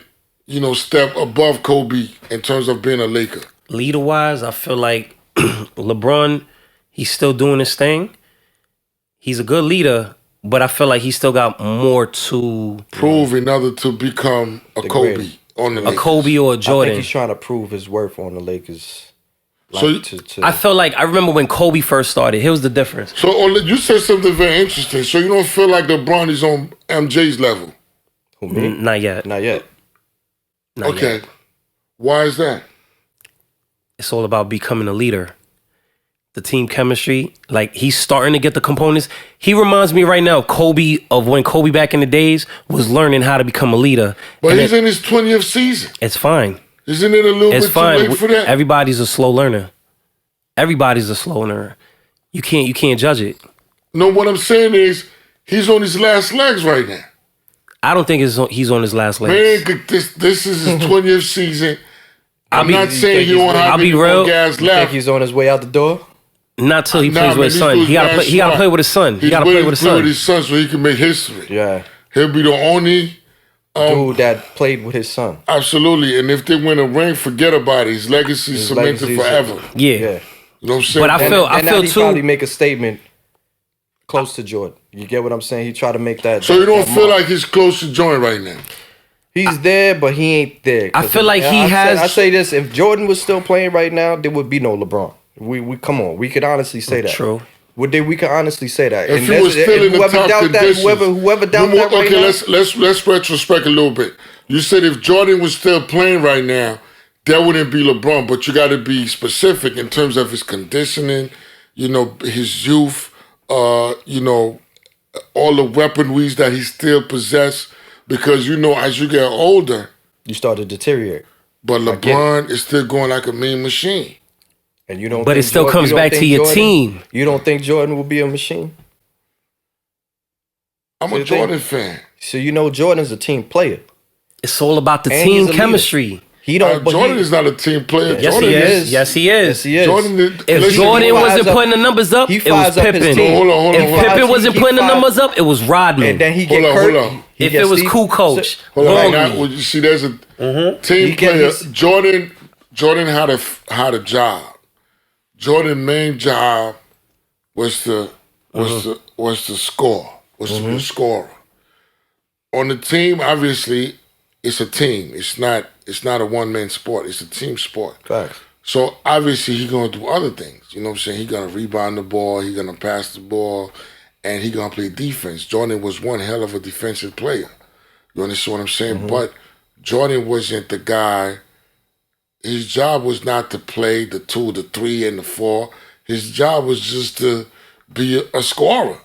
[SPEAKER 1] step above Kobe in terms of being a Laker?
[SPEAKER 3] Leader-wise, I feel like LeBron, he's still doing his thing. He's a good leader, but I feel like he still got more to
[SPEAKER 1] prove in order to become a Kobe
[SPEAKER 2] great.
[SPEAKER 1] On the Lakers.
[SPEAKER 3] A Kobe or a
[SPEAKER 2] I
[SPEAKER 3] Jordan.
[SPEAKER 2] think he's trying to prove his worth on the Lakers.
[SPEAKER 3] I felt like, I remember when Kobe first started. Here's the difference.
[SPEAKER 1] So you said something very interesting. So you don't feel like LeBron is on MJ's level?
[SPEAKER 2] Who, me?
[SPEAKER 3] Not yet.
[SPEAKER 2] Not yet.
[SPEAKER 3] Not
[SPEAKER 1] Okay.
[SPEAKER 3] yet.
[SPEAKER 1] Why is that?
[SPEAKER 3] It's all about becoming a leader. The team chemistry, like, he's starting to get the components. He reminds me right now of when Kobe back in the days was learning how to become a leader.
[SPEAKER 1] But he's in his 20th season.
[SPEAKER 3] It's fine.
[SPEAKER 1] Isn't it a little
[SPEAKER 3] It's
[SPEAKER 1] bit
[SPEAKER 3] fine.
[SPEAKER 1] too late for that?
[SPEAKER 3] Everybody's a slow learner. Everybody's a slow learner. You can't judge it.
[SPEAKER 1] No, what I'm saying is he's on his last legs right now.
[SPEAKER 3] I don't think he's on his last legs.
[SPEAKER 1] Man, this is his 20th season. I'm
[SPEAKER 3] be-
[SPEAKER 1] not saying he
[SPEAKER 2] think
[SPEAKER 1] won't
[SPEAKER 2] he's-
[SPEAKER 1] have
[SPEAKER 3] I'll be
[SPEAKER 1] any
[SPEAKER 3] real.
[SPEAKER 1] more gas
[SPEAKER 2] You think
[SPEAKER 1] left.
[SPEAKER 2] he's on his way out the door?
[SPEAKER 3] Not till he
[SPEAKER 1] Nah,
[SPEAKER 3] plays
[SPEAKER 1] man,
[SPEAKER 3] with his
[SPEAKER 1] this
[SPEAKER 3] son.
[SPEAKER 1] dude's
[SPEAKER 3] He gotta
[SPEAKER 1] mad
[SPEAKER 3] play
[SPEAKER 1] smart.
[SPEAKER 3] with his son. He
[SPEAKER 1] He's
[SPEAKER 3] gotta play
[SPEAKER 1] willing
[SPEAKER 3] with his
[SPEAKER 1] to play with
[SPEAKER 3] son.
[SPEAKER 1] his son so he can make history.
[SPEAKER 2] Yeah.
[SPEAKER 1] He'll be the only.
[SPEAKER 2] Dude that played with his son.
[SPEAKER 1] Absolutely. And if they win a ring, forget about it. His legacy is cemented
[SPEAKER 2] legacy is-
[SPEAKER 1] forever.
[SPEAKER 3] Yeah.
[SPEAKER 1] You know what I'm saying?
[SPEAKER 3] But I feel
[SPEAKER 2] He'd
[SPEAKER 3] too.
[SPEAKER 2] probably make a statement close to Jordan. You get what I'm saying? He tried to make that.
[SPEAKER 1] So you don't
[SPEAKER 2] that
[SPEAKER 1] feel
[SPEAKER 2] mark.
[SPEAKER 1] like he's close to join right now?
[SPEAKER 2] He's there, but he ain't there.
[SPEAKER 3] I feel like he has-
[SPEAKER 2] I say this: if Jordan was still playing right now, there would be no LeBron. We come on. We could honestly say that.
[SPEAKER 3] True.
[SPEAKER 2] We could honestly say that.
[SPEAKER 1] If
[SPEAKER 2] And
[SPEAKER 1] he was
[SPEAKER 2] that's-
[SPEAKER 1] still in the
[SPEAKER 2] whoever
[SPEAKER 1] top
[SPEAKER 2] doubt
[SPEAKER 1] conditions,
[SPEAKER 2] that, whoever doubt that right
[SPEAKER 1] okay,
[SPEAKER 2] now,
[SPEAKER 1] let's retrospect a little bit. You said if Jordan was still playing right now, that wouldn't be LeBron. But you got to be specific in terms of his conditioning, his youth, all the weaponries that he still possesses. Because as you get older,
[SPEAKER 2] you start to deteriorate.
[SPEAKER 1] but LeBron is still going like a mean machine.
[SPEAKER 2] And you don't.
[SPEAKER 3] But it
[SPEAKER 2] think
[SPEAKER 3] still comes
[SPEAKER 2] you don't
[SPEAKER 3] back to
[SPEAKER 2] think
[SPEAKER 3] your
[SPEAKER 2] Jordan-
[SPEAKER 3] team.
[SPEAKER 2] You don't think Jordan will be a machine?
[SPEAKER 1] I'm a
[SPEAKER 2] You think-
[SPEAKER 1] Jordan fan.
[SPEAKER 2] So Jordan's a team player.
[SPEAKER 3] It's all about the
[SPEAKER 2] And
[SPEAKER 3] team
[SPEAKER 2] he's a leader.
[SPEAKER 3] chemistry.
[SPEAKER 2] He don't. but
[SPEAKER 1] Jordan
[SPEAKER 2] he-
[SPEAKER 1] is not a team player.
[SPEAKER 3] Yes,
[SPEAKER 1] Jordan
[SPEAKER 3] he
[SPEAKER 1] is.
[SPEAKER 3] is. Yes, he is.
[SPEAKER 2] Yes, he is.
[SPEAKER 1] Jordan did,
[SPEAKER 3] If
[SPEAKER 1] listen,
[SPEAKER 3] Jordan
[SPEAKER 2] he fires
[SPEAKER 3] wasn't
[SPEAKER 2] up-
[SPEAKER 3] putting the numbers up,
[SPEAKER 2] he
[SPEAKER 3] it was
[SPEAKER 2] fires up his
[SPEAKER 3] Pippen.
[SPEAKER 2] team.
[SPEAKER 1] Hold on,
[SPEAKER 3] If Pippen
[SPEAKER 2] he-
[SPEAKER 3] wasn't
[SPEAKER 2] he
[SPEAKER 3] putting the
[SPEAKER 2] fires-
[SPEAKER 3] numbers up, it was Rodman.
[SPEAKER 2] and then he
[SPEAKER 1] Hold
[SPEAKER 2] get
[SPEAKER 1] on,
[SPEAKER 2] Kurt.
[SPEAKER 1] hold on.
[SPEAKER 2] he
[SPEAKER 3] If
[SPEAKER 2] get
[SPEAKER 3] it was
[SPEAKER 2] Steve-
[SPEAKER 3] cool coach,
[SPEAKER 1] Hold on,
[SPEAKER 3] Longley.
[SPEAKER 1] now, well, you see, there's a team
[SPEAKER 2] He get
[SPEAKER 1] player.
[SPEAKER 2] his-
[SPEAKER 1] Jordan had a job. Jordan's main job was to score, was to be a scorer. On the team, obviously, it's a team. It's not a one-man sport. It's a team sport.
[SPEAKER 2] Facts.
[SPEAKER 1] So obviously he's gonna do other things. You know what I'm saying? He's gonna rebound the ball, he's gonna pass the ball, and he's gonna play defense. Jordan was one hell of a defensive player. You understand what I'm saying? But Jordan wasn't the guy. His job was not to play the 2, the 3, and the 4. His job was just to be a scorer.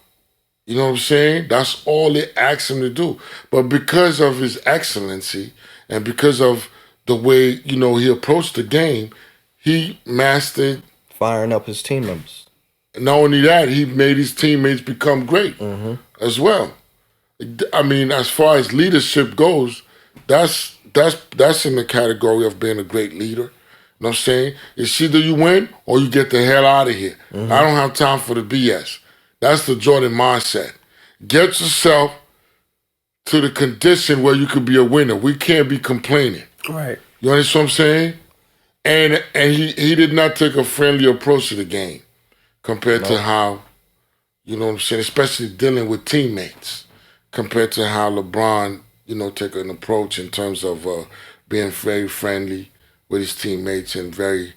[SPEAKER 1] You know what I'm saying? That's all they asked him to do. But because of his excellency and because of the way, he approached the game, he mastered.
[SPEAKER 2] Firing up his team members.
[SPEAKER 1] Not only that, he made his teammates become great as well. I mean, as far as leadership goes, that's in the category of being a great leader. You know what I'm saying? It's either you win or you get the hell out of here. I don't have time for the BS. That's the Jordan mindset. Get yourself to the condition where you could be a winner. We can't be complaining.
[SPEAKER 3] Right.
[SPEAKER 1] You understand what I'm saying? And he did not take a friendly approach to the game compared to how, you know what I'm saying, especially dealing with teammates, compared to how LeBron, take an approach in terms of being very friendly with his teammates and very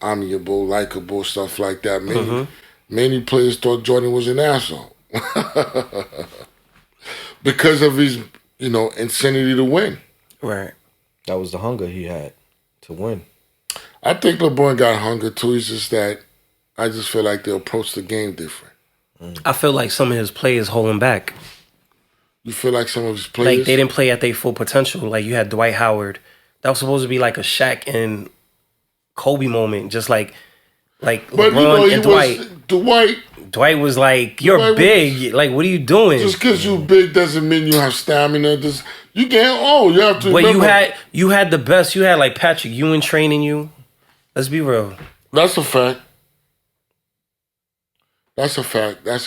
[SPEAKER 1] amiable, likable, stuff like that. Many players thought Jordan was an asshole because of his, insanity to win.
[SPEAKER 3] Right.
[SPEAKER 2] That was the hunger he had to win.
[SPEAKER 1] I think LeBron got hunger too. It's just that I just feel like they approach the game different.
[SPEAKER 3] I feel like some of his players holding back.
[SPEAKER 1] You feel like some of his players?
[SPEAKER 3] Like they didn't play at their full potential. Like you had Dwight Howard. That was supposed to be like a Shaq and Kobe moment. Just like
[SPEAKER 1] but
[SPEAKER 3] LeBron and Dwight. Dwight was like, "You're
[SPEAKER 1] Dwight
[SPEAKER 3] big. Like, what are you doing?"
[SPEAKER 1] Just because you big doesn't mean you have stamina. You get old. You have to.
[SPEAKER 3] But
[SPEAKER 1] remember,
[SPEAKER 3] you had the best. You had like Patrick Ewing training you. Let's be real.
[SPEAKER 1] That's a fact. That's a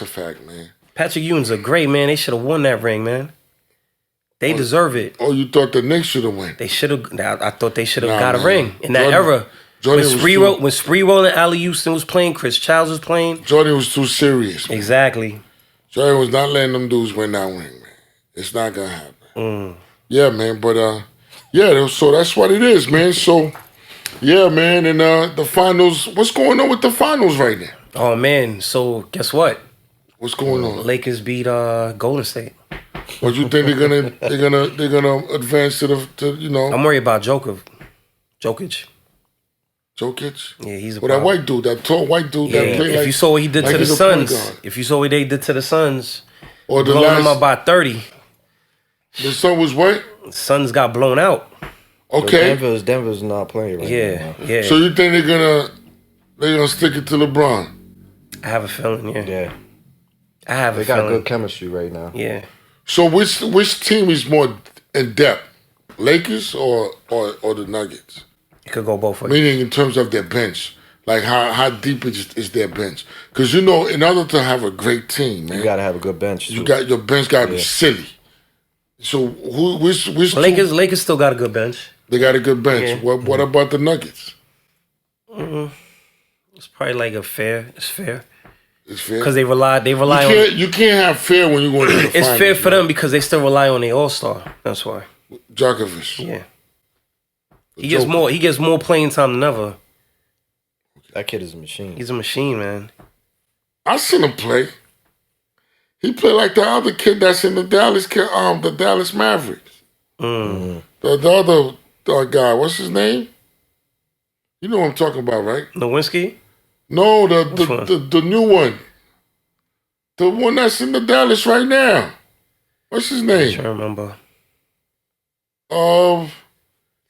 [SPEAKER 1] fact, man.
[SPEAKER 3] Patrick Ewing's a great man. They should have won that ring, man. They deserve it.
[SPEAKER 1] Oh, you thought the Knicks should have won?
[SPEAKER 3] They should have. I thought they should have got
[SPEAKER 1] man.
[SPEAKER 3] a ring in that era. When Sprewell and Allie Houston was playing, Chris Childs was playing.
[SPEAKER 1] Jordan was too serious. Man.
[SPEAKER 3] Exactly.
[SPEAKER 1] Jordan was not letting them dudes win that ring, man. It's not gonna happen. Yeah, man. But so that's what it is, man. So, yeah, man. And the finals. What's going on with the finals right now?
[SPEAKER 3] Oh man. So guess what?
[SPEAKER 1] What's going on?
[SPEAKER 3] Lakers beat Golden State.
[SPEAKER 1] What you think they're gonna advance to the?
[SPEAKER 3] I'm worried about Jokic.
[SPEAKER 1] Jokic?
[SPEAKER 3] Yeah, he's a
[SPEAKER 1] that
[SPEAKER 3] problem.
[SPEAKER 1] white dude, that tall white dude that
[SPEAKER 3] Yeah,
[SPEAKER 1] played
[SPEAKER 3] if
[SPEAKER 1] like,
[SPEAKER 3] you saw what he did to the
[SPEAKER 1] he's a point
[SPEAKER 3] Suns,
[SPEAKER 1] guard.
[SPEAKER 3] if you saw what they did to the Suns,
[SPEAKER 1] Or the
[SPEAKER 3] blowing them
[SPEAKER 1] last,
[SPEAKER 3] up by 30.
[SPEAKER 1] the Sun was what?
[SPEAKER 3] Suns got blown out.
[SPEAKER 1] Okay.
[SPEAKER 2] Denver's not playing right now.
[SPEAKER 3] Yeah.
[SPEAKER 1] So you think they're gonna stick it to LeBron?
[SPEAKER 3] I have a feeling,
[SPEAKER 2] Yeah.
[SPEAKER 3] I have
[SPEAKER 2] They
[SPEAKER 3] a
[SPEAKER 2] got
[SPEAKER 3] feeling.
[SPEAKER 2] good chemistry right now.
[SPEAKER 3] Yeah.
[SPEAKER 1] So which team is more in depth? Lakers or the Nuggets?
[SPEAKER 3] It could go both ways.
[SPEAKER 1] Meaning in terms of their bench. Like how deep is their bench? Because in order to have a great team, man,
[SPEAKER 2] You got to have a good bench.
[SPEAKER 1] your bench gotta be silly. So which
[SPEAKER 3] Lakers still got a good bench.
[SPEAKER 1] they got a good bench.
[SPEAKER 3] Yeah.
[SPEAKER 1] What about the Nuggets?
[SPEAKER 3] It's probably like it's fair.
[SPEAKER 1] It's fair.
[SPEAKER 3] Because they rely on
[SPEAKER 1] You can't have fair when you're going to the
[SPEAKER 3] it's
[SPEAKER 1] finals,
[SPEAKER 3] fair for
[SPEAKER 1] man.
[SPEAKER 3] them because they still rely on their all-star. That's why.
[SPEAKER 1] Djokovic.
[SPEAKER 3] Yeah. He gets more playing time than ever.
[SPEAKER 2] That kid is a machine.
[SPEAKER 3] He's a machine, man.
[SPEAKER 1] I seen him play. He played like the other kid that's in the Dallas Mavericks. The other guy, what's his name? You know what I'm talking about, right?
[SPEAKER 3] Nowinski?
[SPEAKER 1] No,
[SPEAKER 3] Which one?
[SPEAKER 1] the new one. The one that's in the Dallas right now. What's his
[SPEAKER 3] I
[SPEAKER 1] name?
[SPEAKER 3] can't remember.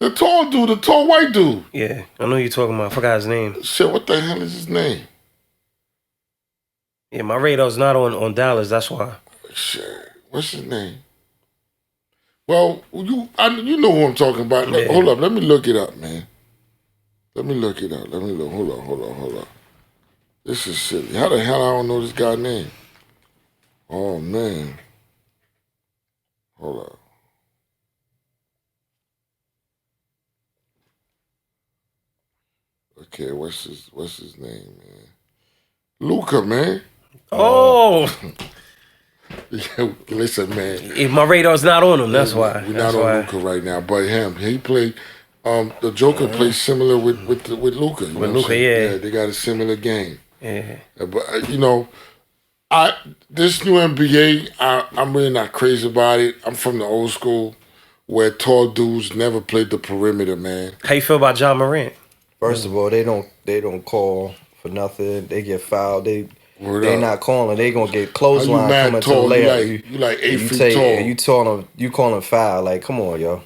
[SPEAKER 1] The tall dude, the tall white dude.
[SPEAKER 3] Yeah, I know who you're talking about. I forgot his name.
[SPEAKER 1] Shit, what the hell is his name?
[SPEAKER 3] Yeah, my radar's not on Dallas. That's why.
[SPEAKER 1] Shit, what's his name? Well, you know who I'm talking about.
[SPEAKER 3] Yeah.
[SPEAKER 1] Hold up, let me look it up, man. Let me look it up. Hold on. This is silly. How the hell I don't know this guy's name? Oh man. Hold up. Okay, what's his name, man? Luca, man.
[SPEAKER 3] Oh,
[SPEAKER 1] Listen, man.
[SPEAKER 3] if my radar's not on him, that's why.
[SPEAKER 1] We're
[SPEAKER 3] That's
[SPEAKER 1] not on
[SPEAKER 3] why.
[SPEAKER 1] Luca right now, but he played. The Joker plays similar with Luca.
[SPEAKER 3] With Luka, yeah.
[SPEAKER 1] They got a similar game.
[SPEAKER 3] Yeah.
[SPEAKER 1] But this new NBA, I'm really not crazy about it. I'm from the old school, where tall dudes never played the perimeter, man.
[SPEAKER 3] How you feel about John Morant?
[SPEAKER 2] First of all, they don't call for nothing. They get fouled.
[SPEAKER 1] Word
[SPEAKER 2] They
[SPEAKER 1] up.
[SPEAKER 2] not calling. They gonna get
[SPEAKER 1] How
[SPEAKER 2] clothesline
[SPEAKER 1] you mad
[SPEAKER 2] coming to the
[SPEAKER 1] tall?
[SPEAKER 2] layup.
[SPEAKER 1] You like 8 feet tall.
[SPEAKER 2] You calling foul. Like, come on, yo.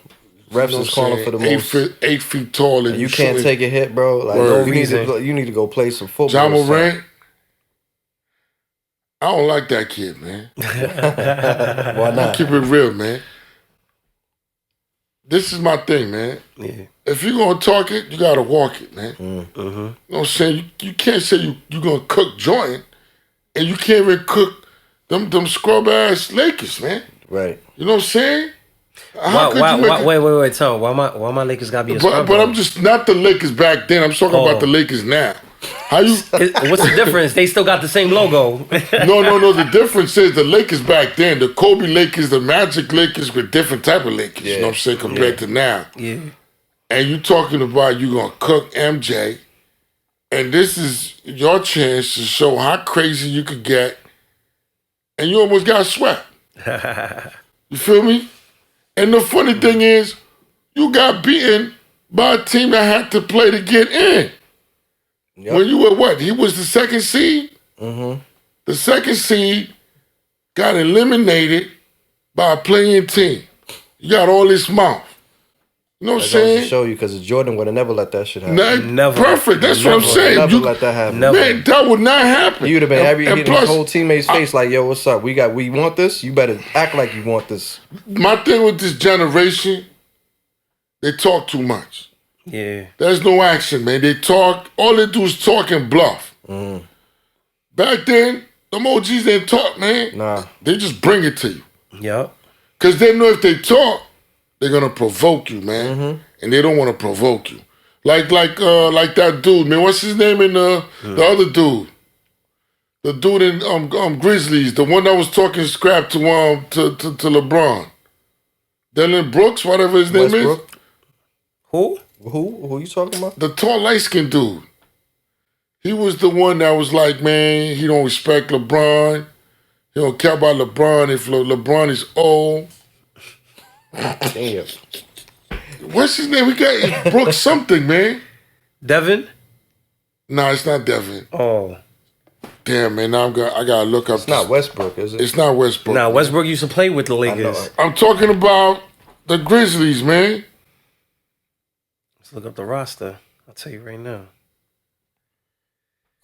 [SPEAKER 2] Refs
[SPEAKER 1] You know
[SPEAKER 2] is calling for the most.
[SPEAKER 1] 8 feet tall, and
[SPEAKER 2] You can't take a hit, bro. Like,
[SPEAKER 1] Word.
[SPEAKER 2] you need to go play some football.
[SPEAKER 1] John
[SPEAKER 2] or something.
[SPEAKER 1] Morant. I don't like that kid, man.
[SPEAKER 2] Why not?
[SPEAKER 1] Keep it real, man. This is my thing, man.
[SPEAKER 3] Yeah.
[SPEAKER 1] If you're gonna talk it, you gotta walk it, man. You know what I'm saying? You can't say you gonna cook Jordan, and you can't even cook them scrub ass Lakers, man.
[SPEAKER 2] Right.
[SPEAKER 1] You know what I'm saying? How could you make
[SPEAKER 3] Wait, tell me, why my Lakers gotta be a scrub?
[SPEAKER 1] But I'm just not the Lakers back then. I'm talking about the Lakers now. How you?
[SPEAKER 3] What's the difference? They still got the same logo.
[SPEAKER 1] No. The difference is the Lakers back then, the Kobe Lakers, the Magic Lakers were different type of Lakers. You know what I'm saying? Compared to now.
[SPEAKER 3] Yeah.
[SPEAKER 1] And you talking about you gonna cook MJ, and this is your chance to show how crazy you could get, and you almost got swept. You feel me? And the funny thing is, you got beaten by a team that had to play to get in.
[SPEAKER 2] Yep.
[SPEAKER 1] When you were what? He was the second seed?
[SPEAKER 2] Mm-hmm.
[SPEAKER 1] The second seed got eliminated by a playing team. You got all this mouth. You know what I'm
[SPEAKER 2] That goes to
[SPEAKER 1] saying?
[SPEAKER 2] show you, because Jordan would have never let that shit happen.
[SPEAKER 3] Never.
[SPEAKER 1] Perfect. That's what I'm saying.
[SPEAKER 2] Never
[SPEAKER 1] You,
[SPEAKER 2] let that happen.
[SPEAKER 3] Never.
[SPEAKER 1] man, that would not happen.
[SPEAKER 2] He would have been
[SPEAKER 1] And
[SPEAKER 2] his
[SPEAKER 1] plus,
[SPEAKER 2] whole teammate's face like, yo, what's up? We want this? You better act like you want this.
[SPEAKER 1] my thing with this generation, they talk too much.
[SPEAKER 3] Yeah.
[SPEAKER 1] There's no action, man. They talk. All they do is talk and bluff. Back then, them OGs didn't talk, man.
[SPEAKER 2] Nah.
[SPEAKER 1] They just bring it to you.
[SPEAKER 3] Yep.
[SPEAKER 1] Because they know if they talk, they're going to provoke you, man. And they don't want to provoke you. Like that dude, man. What's his name in the other dude? The dude in Grizzlies, the one that was talking scrap to LeBron. Dylan Brooks, whatever his name is.
[SPEAKER 2] Westbrook?
[SPEAKER 3] Who?
[SPEAKER 2] Who you talking about?
[SPEAKER 1] The tall, light-skinned dude. He was the one that was like, man, he don't respect LeBron. He don't care about LeBron if LeBron is old.
[SPEAKER 2] Damn.
[SPEAKER 1] What's his name? We got Brooks something, man.
[SPEAKER 3] Devin?
[SPEAKER 1] No, it's not Devin.
[SPEAKER 3] Oh.
[SPEAKER 1] Damn, man. Now I gotta look up.
[SPEAKER 2] It's not Westbrook, is it?
[SPEAKER 1] It's not Westbrook.
[SPEAKER 3] Nah,
[SPEAKER 1] man.
[SPEAKER 3] Westbrook used to play with the
[SPEAKER 2] I know.
[SPEAKER 3] Lakers.
[SPEAKER 1] I'm talking about the Grizzlies, man.
[SPEAKER 3] Let's look up the roster. I'll tell you right now.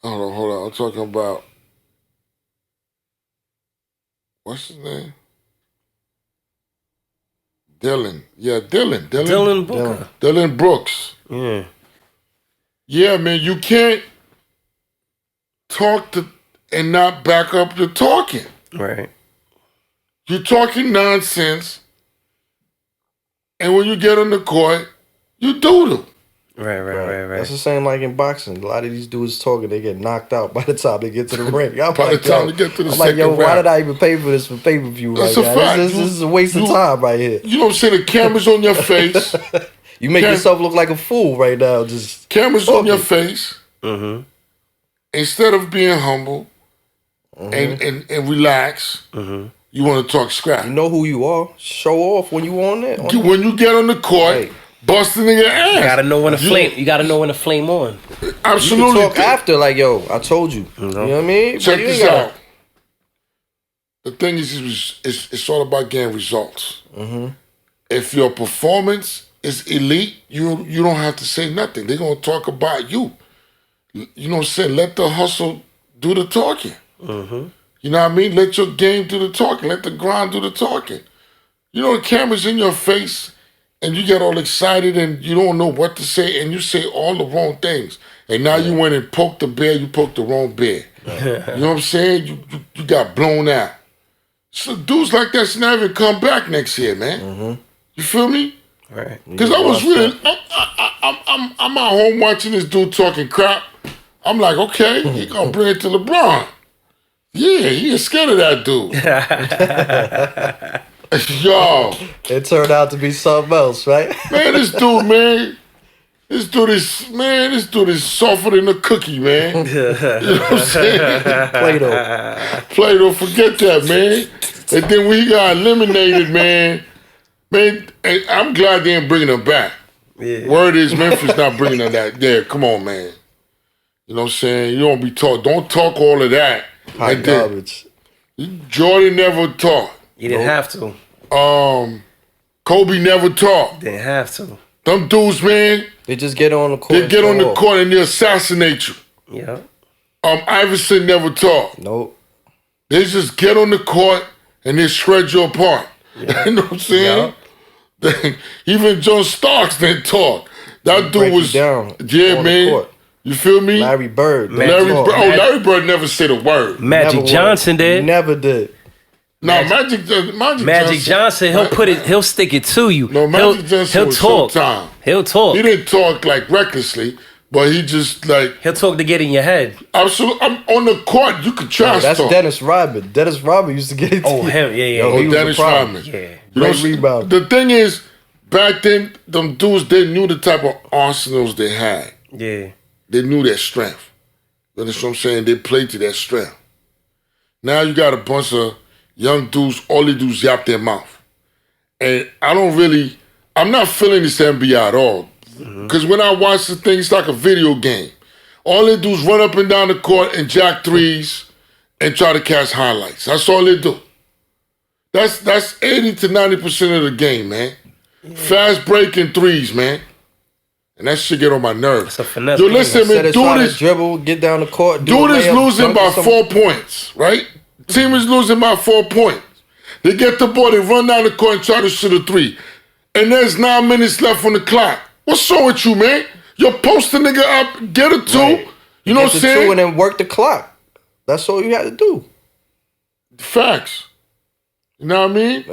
[SPEAKER 1] Hold on. I'm talking about what's his name? Dylan. Yeah, Dylan.
[SPEAKER 3] Dylan Booker.
[SPEAKER 1] Dylan Brooks.
[SPEAKER 3] Yeah.
[SPEAKER 1] Yeah, man. You can't talk to and not back up your talking.
[SPEAKER 3] Right.
[SPEAKER 1] You're talking nonsense, and when you get on the court, you doodle.
[SPEAKER 3] Right.
[SPEAKER 2] That's the same like in boxing. A lot of these dudes talking, they get knocked out by the time they get to the ring. I'm
[SPEAKER 1] By the time they get to the
[SPEAKER 2] I'm like, yo,
[SPEAKER 1] second
[SPEAKER 2] why
[SPEAKER 1] round.
[SPEAKER 2] did I even pay for this for pay-per-view
[SPEAKER 1] That's
[SPEAKER 2] right
[SPEAKER 1] a
[SPEAKER 2] now?
[SPEAKER 1] fact.
[SPEAKER 2] This is a waste of time right here.
[SPEAKER 1] You know what I'm saying? The camera's on your face.
[SPEAKER 2] You make yourself look like a fool right now. Just
[SPEAKER 1] Cameras on your face.
[SPEAKER 3] Mm-hmm.
[SPEAKER 1] Instead of being humble and relax, you want to talk scrap.
[SPEAKER 2] you know who you are. Show off when you on there.
[SPEAKER 1] When you get on the court,
[SPEAKER 2] Right.
[SPEAKER 1] busting in your ass.
[SPEAKER 3] You gotta know when to flame. You gotta know when to flame on.
[SPEAKER 2] You
[SPEAKER 1] Absolutely.
[SPEAKER 2] can talk after, like, yo, I told you. You know what I mean?
[SPEAKER 1] Check
[SPEAKER 2] But you
[SPEAKER 1] this
[SPEAKER 2] ain't gotta-
[SPEAKER 1] out. The thing is, it's all about getting results. If your performance is elite, you don't have to say nothing. They're gonna talk about you. You know what I'm saying? Let the hustle do the talking. You know what I mean? Let your game do the talking. Let the grind do the talking. You know, the camera's in your face and you get all excited and you don't know what to say and you say all the wrong things. And now you went and poked the bear, you poked the wrong bear. You know what I'm saying? You got blown out. So dudes like that should not even come back next year, man. You feel me?
[SPEAKER 3] Right.
[SPEAKER 1] Because I was really, I'm at home watching this dude talking crap. I'm like, okay, he gonna bring it to LeBron. Yeah, he is scared of that dude. Yo,
[SPEAKER 2] It turned out to be something else, right?
[SPEAKER 1] man, this dude is softer than a cookie, man. You know what I'm saying? Play-Doh, forget that, man. And then when he got eliminated, man, and I'm glad they ain't bringing him back.
[SPEAKER 3] Yeah.
[SPEAKER 1] Word is Memphis not bringing him that. Yeah, come on, man. You know what I'm saying? You don't talk all of that
[SPEAKER 2] Hot
[SPEAKER 1] And then
[SPEAKER 2] garbage.
[SPEAKER 1] Jordan never talked.
[SPEAKER 3] You didn't have to.
[SPEAKER 1] Kobe never talked.
[SPEAKER 3] Didn't have to.
[SPEAKER 1] Them dudes, man,
[SPEAKER 2] They just get on the court.
[SPEAKER 1] they get on the court and they assassinate you.
[SPEAKER 3] Yeah.
[SPEAKER 1] Iverson never talked.
[SPEAKER 2] Nope.
[SPEAKER 1] They just get on the court and they shred you apart. You know what I'm saying? Even John Starks didn't talk. That dude
[SPEAKER 2] break you
[SPEAKER 1] was
[SPEAKER 2] down
[SPEAKER 1] yeah,
[SPEAKER 2] on the
[SPEAKER 1] man.
[SPEAKER 2] court.
[SPEAKER 1] You feel me?
[SPEAKER 2] Larry Bird.
[SPEAKER 1] Larry Bird never said a word.
[SPEAKER 3] Magic
[SPEAKER 2] Never
[SPEAKER 3] Johnson
[SPEAKER 2] was.
[SPEAKER 3] did.
[SPEAKER 2] Never did.
[SPEAKER 3] Magic Johnson, he'll stick it to you.
[SPEAKER 1] No, Magic Johnson
[SPEAKER 3] he'll
[SPEAKER 1] was
[SPEAKER 3] talk.
[SPEAKER 1] Showtime.
[SPEAKER 3] He'll talk.
[SPEAKER 1] He didn't talk like recklessly, but he just like
[SPEAKER 3] He'll talk to get in your head.
[SPEAKER 1] absolutely. I'm on the court. You could trash
[SPEAKER 2] That's
[SPEAKER 1] talk.
[SPEAKER 2] Dennis Rodman. Dennis Rodman used to get it.
[SPEAKER 3] Oh, him. Yeah, yeah.
[SPEAKER 2] Yo, he was
[SPEAKER 1] Dennis
[SPEAKER 2] a problem.
[SPEAKER 1] Rodman.
[SPEAKER 3] Yeah.
[SPEAKER 1] You know,
[SPEAKER 2] Great rebound.
[SPEAKER 1] The thing is, back then, them dudes, they knew the type of arsenals they had.
[SPEAKER 3] Yeah.
[SPEAKER 1] They knew their strength. You understand what I'm saying? They played to their strength. Now you got a bunch of young dudes, all they do is yap their mouth. And I'm not feeling this NBA at all. Because when I watch the thing, it's like a video game. All they do is run up and down the court and jack threes and try to catch highlights. That's all they do. That's 80 to 90% of the game, man. Yeah. Fast breaking threes, man. And that shit get on my nerves.
[SPEAKER 3] It's a finesse.
[SPEAKER 1] Yo, listen, man,
[SPEAKER 2] dude is dribble, get down the court.
[SPEAKER 1] Dude is losing by 4 points, right? Team is losing by 4 points. They get the ball, they run down the court and try to shoot a three. And there's 9 minutes left on the clock. What's wrong with you, man? You're post the nigga up, get a two.
[SPEAKER 2] Right.
[SPEAKER 1] You know what I'm saying?
[SPEAKER 2] And then work the clock. That's all you had to do.
[SPEAKER 1] Facts. You know what I mean?